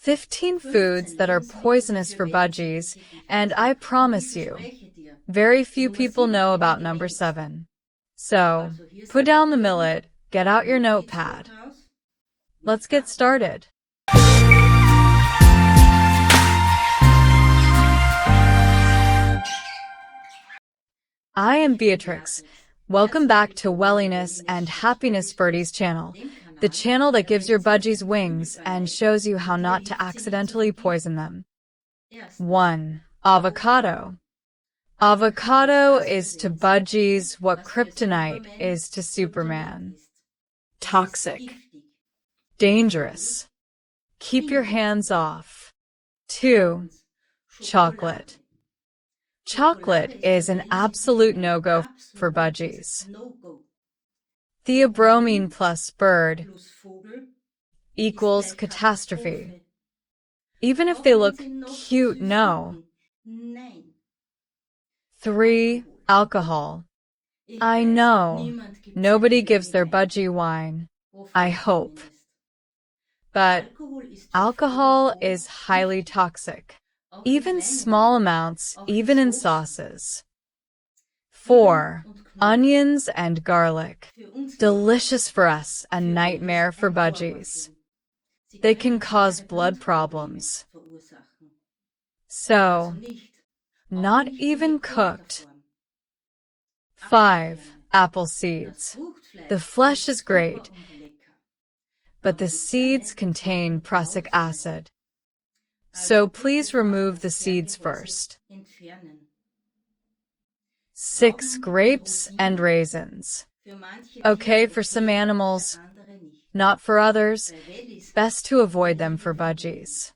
15 foods that are poisonous for budgies, and I promise you, very few people know about number 7. So, put down the millet, get out your notepad. Let's get started. I am Beatrix. Welcome back to Welliness and Happiness Birdies channel, the channel that gives your budgies wings and shows you how not to accidentally poison them. 1. Avocado. Avocado is to budgies what kryptonite is to Superman. Toxic. Dangerous. Keep your hands off. 2. Chocolate. Chocolate is an absolute no-go for budgies. Theobromine plus bird equals catastrophe. Even if they look cute, no. 3. Alcohol. I know, nobody gives their budgie wine, I hope. But alcohol is highly toxic. Even small amounts, even in sauces. 4. Onions and garlic. Delicious for us, a nightmare for budgies. They can cause blood problems. So, not even cooked. 5. Apple seeds. The flesh is great, but the seeds contain prussic acid. So please remove the seeds first. 6. Grapes and raisins. Okay for some animals, not for others. Best to avoid them for budgies.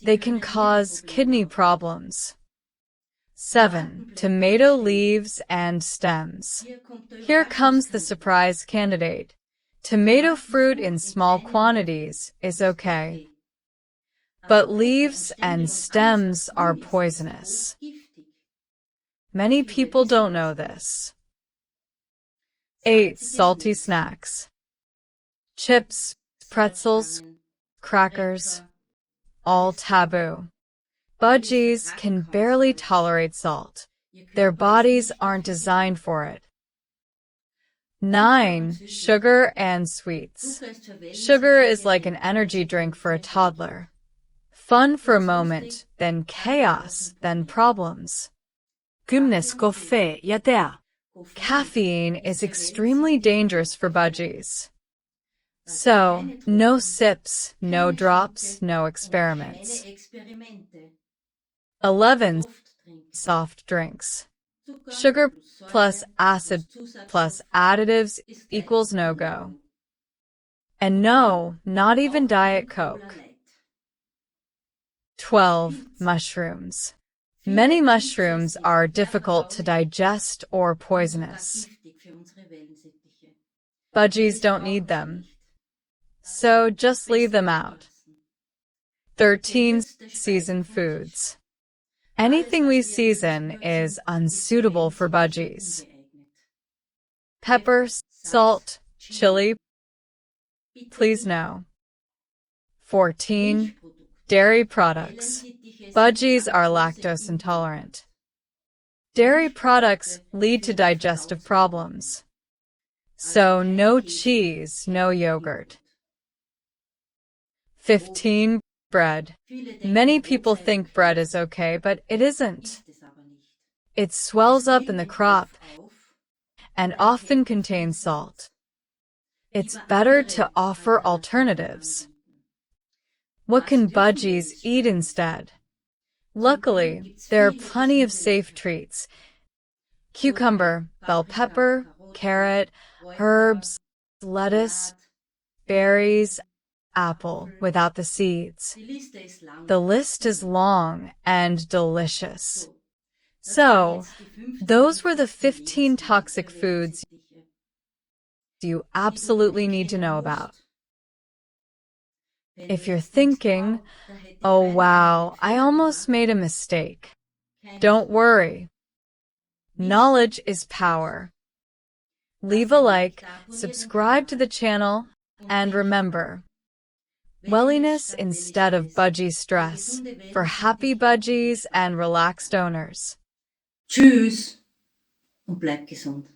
They can cause kidney problems. 7. Tomato leaves and stems. Here comes the surprise candidate. Tomato fruit in small quantities is okay, but leaves and stems are poisonous. Many people don't know this. 8. Salty snacks. Chips, pretzels, crackers, all taboo. Budgies can barely tolerate salt. Their bodies aren't designed for it. 9. Sugar and sweets. Sugar is like an energy drink for a toddler. Fun for a moment, then chaos, then problems. Caffeine is extremely dangerous for budgies. So, no sips, no drops, no experiments. 11. Soft drinks. Sugar plus acid plus additives equals no-go. And no, not even Diet Coke. 12. Mushrooms. Many mushrooms are difficult to digest or poisonous. Budgies don't need them, so just leave them out. 13. Seasoned foods. Anything we season is unsuitable for budgies. Pepper, salt, chili, please no. 14. Dairy products. Budgies are lactose intolerant. Dairy products lead to digestive problems. So no cheese, no yogurt. 15. Bread. Many people think bread is okay, but it isn't. It swells up in the crop and often contains salt. It's better to offer alternatives. What can budgies eat instead? Luckily, there are plenty of safe treats. Cucumber, bell pepper, carrot, herbs, lettuce, berries, apple without the seeds. The list is long and delicious. So, those were the 15 toxic foods you absolutely need to know about. If you're thinking, oh wow, I almost made a mistake, don't worry. Knowledge is power. Leave a like, subscribe to the channel, and remember, Welliness instead of budgie stress for happy budgies and relaxed owners. Tschüss und bleib gesund.